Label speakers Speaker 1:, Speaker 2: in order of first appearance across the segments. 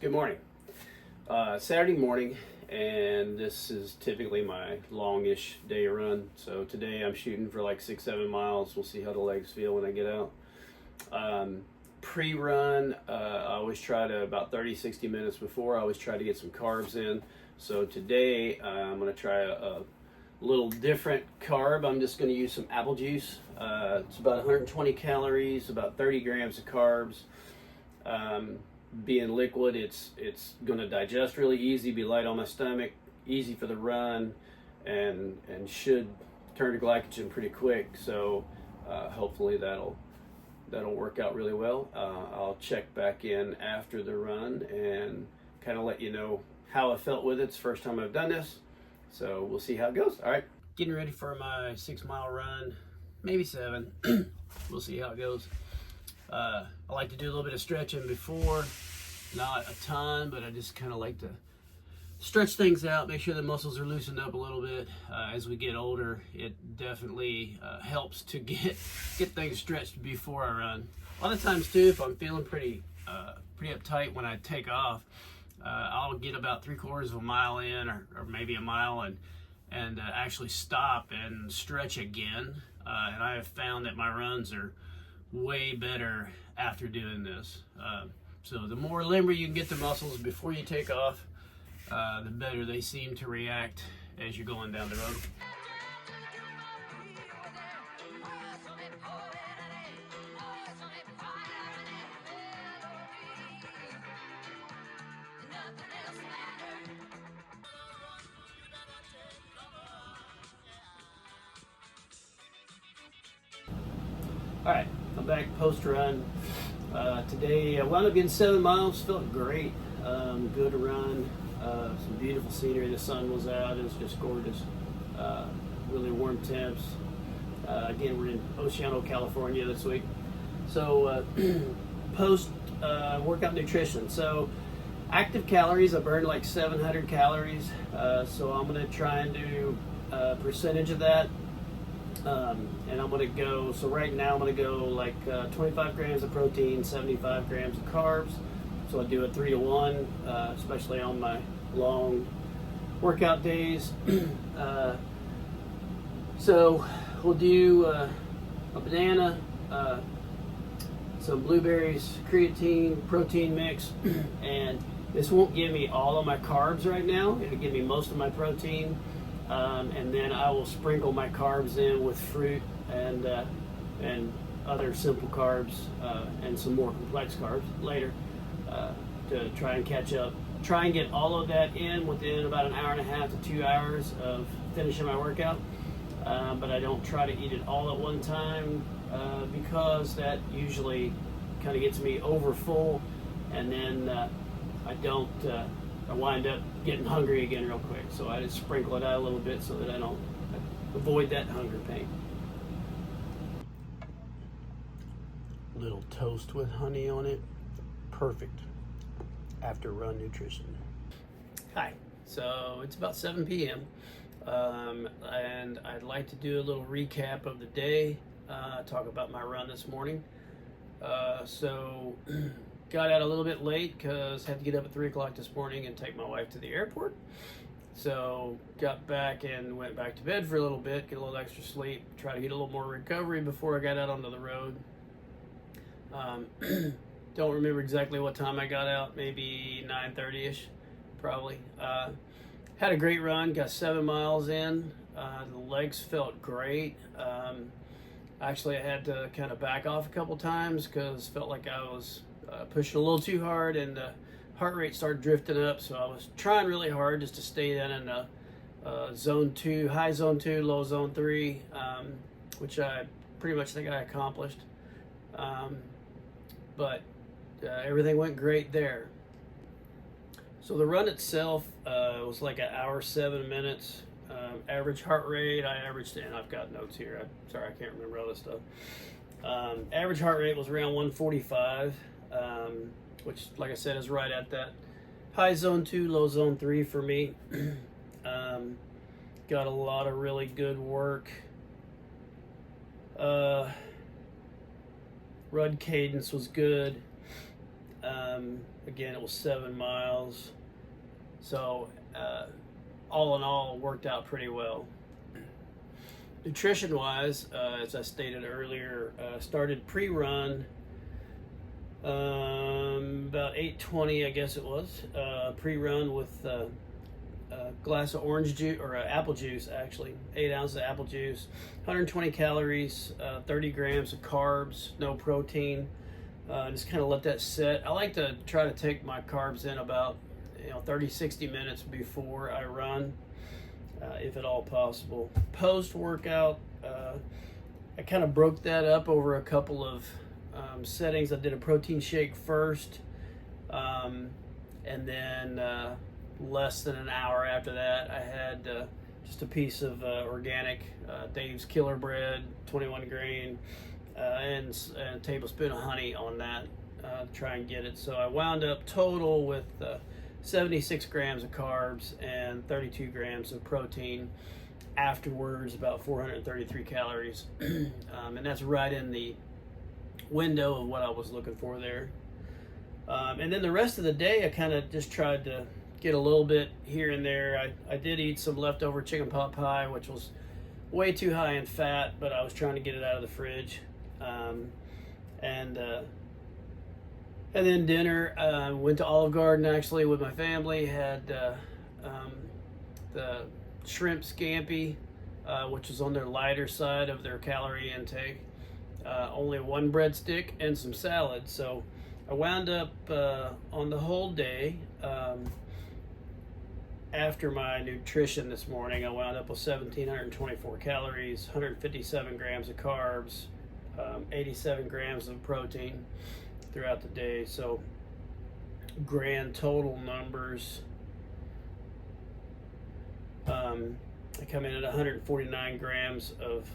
Speaker 1: Good morning. Saturday morning, and this is typically my longish day run. So today I'm shooting for like 6-7 miles. We'll see how the legs feel when I get out. Pre-run, I always try to, about 30-60 minutes before, I always try to get some carbs in. So today I'm going to try a little different carb. I'm just going to use some apple juice. It's about 120 calories, about 30 grams of carbs. Being liquid, it's going to digest really easy, be light on my stomach, easy for the run, and should turn to glycogen pretty quick. So hopefully that'll work out really well. I'll check back in after the run and kind of let you know how I felt with it. It's the first time I've done this, so we'll see how it goes. All right, getting ready for my 6-mile run, maybe 7. We'll see how it goes. I like to do a little bit of stretching before, not a ton, but I just kind of like to stretch things out, make sure the muscles are loosened up a little bit. As we get older, it definitely helps to get things stretched before I run. A lot of times too, if I'm feeling pretty uptight when I take off, I'll get about 3/4 of a mile in, or maybe a mile, and actually stop and stretch again. And I have found that my runs are way better after doing this. So the more limber you can get the muscles before you take off, the better they seem to react as you're going down the road. All right, I'm back post-run. Today I wound up getting 7 miles, felt great, good run, some beautiful scenery. The sun was out, it was just gorgeous, really warm temps. Again, we're in Oceano, California this week. So post-workout nutrition. So active calories, I burned like 700 calories, so I'm gonna try and do a percentage of that. And I'm going to go, so right now I'm going to go like 25 grams of protein, 75 grams of carbs. So I do a 3-to-1, especially on my long workout days. So we'll do a banana, some blueberries, creatine, protein mix, and this won't give me all of my carbs right now. It'll give me most of my protein. And then I will sprinkle my carbs in with fruit and other simple carbs and some more complex carbs later to try and catch up. Try and get all of that in within about an hour and a half to 2 hours of finishing my workout. But I don't try to eat it all at one time because that usually kind of gets me over full, and then I wind up getting hungry again real quick. So I just sprinkle it out a little bit so that I don't avoid that hunger pain. Little toast with honey on it. Perfect after run nutrition. Hi, so it's about 7 p.m. And I'd like to do a little recap of the day, talk about my run this morning. So got out a little bit late because I had to get up at 3 o'clock this morning and take my wife to the airport. So got back and went back to bed for a little bit, get a little extra sleep, try to get a little more recovery before I got out onto the road. Don't remember exactly what time I got out, maybe 9:30ish, probably. Had a great run, got 7 miles in. The legs felt great. Actually, I had to kind of back off a couple times because felt like I was pushing a little too hard, and the heart rate started drifting up. So I was trying really hard just to stay down in zone 2, high zone 2, low zone 3, which I pretty much think I accomplished. But everything went great there. So the run itself was like an hour 7 minutes. Average heart rate, I averaged, and I've got notes here. I'm sorry, I can't remember all this stuff. Average heart rate was around 145, which, like I said, is right at that high zone 2, low zone 3 for me. Got a lot of really good work. Run cadence was good. Again, it was 7 miles. So all in all, it worked out pretty well. Nutrition-wise, as I stated earlier, started pre-run about 8:20, I guess it was. Pre-run with a glass of orange juice, or apple juice actually, 8 ounces of apple juice, 120 calories, 30 grams of carbs, no protein. Just kind of let that sit. I like to try to take my carbs in about 30-60 minutes before I run, if at all possible. Post workout, I kind of broke that up over a couple of settings. I did a protein shake first, and then less than an hour after that, I had just a piece of organic Dave's Killer Bread, 21 grain, and a tablespoon of honey on that to try and get it. So I wound up total with 76 grams of carbs and 32 grams of protein. Afterwards, about 433 calories. And that's right in the window of what I was looking for there. And then the rest of the day, I kind of just tried to get a little bit here and there. I did eat some leftover chicken pot pie, which was way too high in fat, but I was trying to get it out of the fridge. And then dinner, went to Olive Garden actually with my family, had the shrimp scampi, which is on their lighter side of their calorie intake. Only one breadstick and some salad. So I wound up on the whole day, after my nutrition this morning, I wound up with 1,724 calories, 157 grams of carbs, 87 grams of protein throughout the day. So grand total numbers, I come in at 123 grams of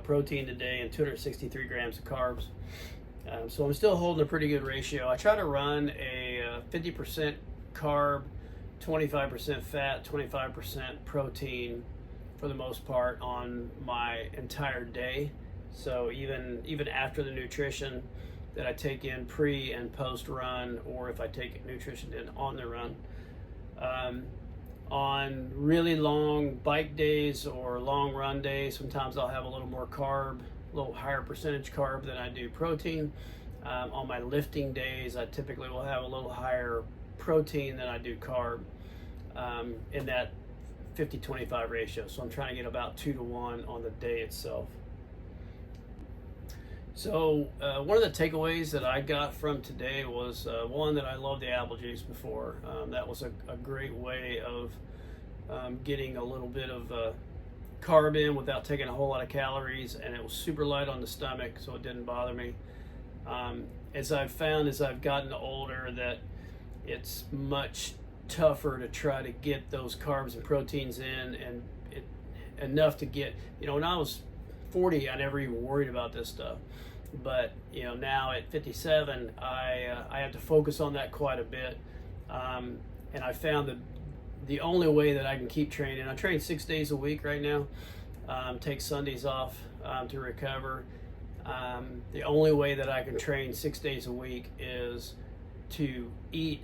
Speaker 1: protein today and 263 grams of carbs. So I'm still holding a pretty good ratio. I try to run a 50% carb, 25% fat, 25% protein for the most part on my entire day. So even after the nutrition that I take in pre and post run, or if I take nutrition in on the run. On really long bike days or long run days, sometimes I'll have a little more carb, a little higher percentage carb than I do protein. On my lifting days, I typically will have a little higher protein than I do carb, in that 50-25 ratio. So I'm trying to get about 2-to-1 on the day itself. So one of the takeaways that I got from today was one, that I loved the apple juice before. That was a great way of getting a little bit of carb in without taking a whole lot of calories, and it was super light on the stomach, so it didn't bother me. As I've found as I've gotten older, that it's much tougher to try to get those carbs and proteins in, and enough to get, when I was 40, I never even worried about this stuff. But now at 57, I have to focus on that quite a bit. And I found that the only way that I can keep training, I train 6 days a week right now, take Sundays off to recover. The only way that I can train 6 days a week is to eat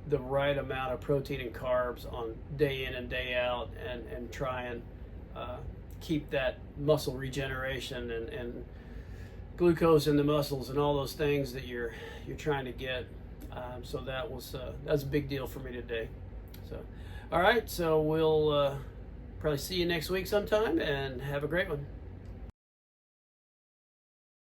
Speaker 1: the right amount of protein and carbs on day in and day out, and try and keep that muscle regeneration and glucose in the muscles and all those things that you're trying to get. So that's a big deal for me today. So, all right, so we'll probably see you next week sometime, and have a great one.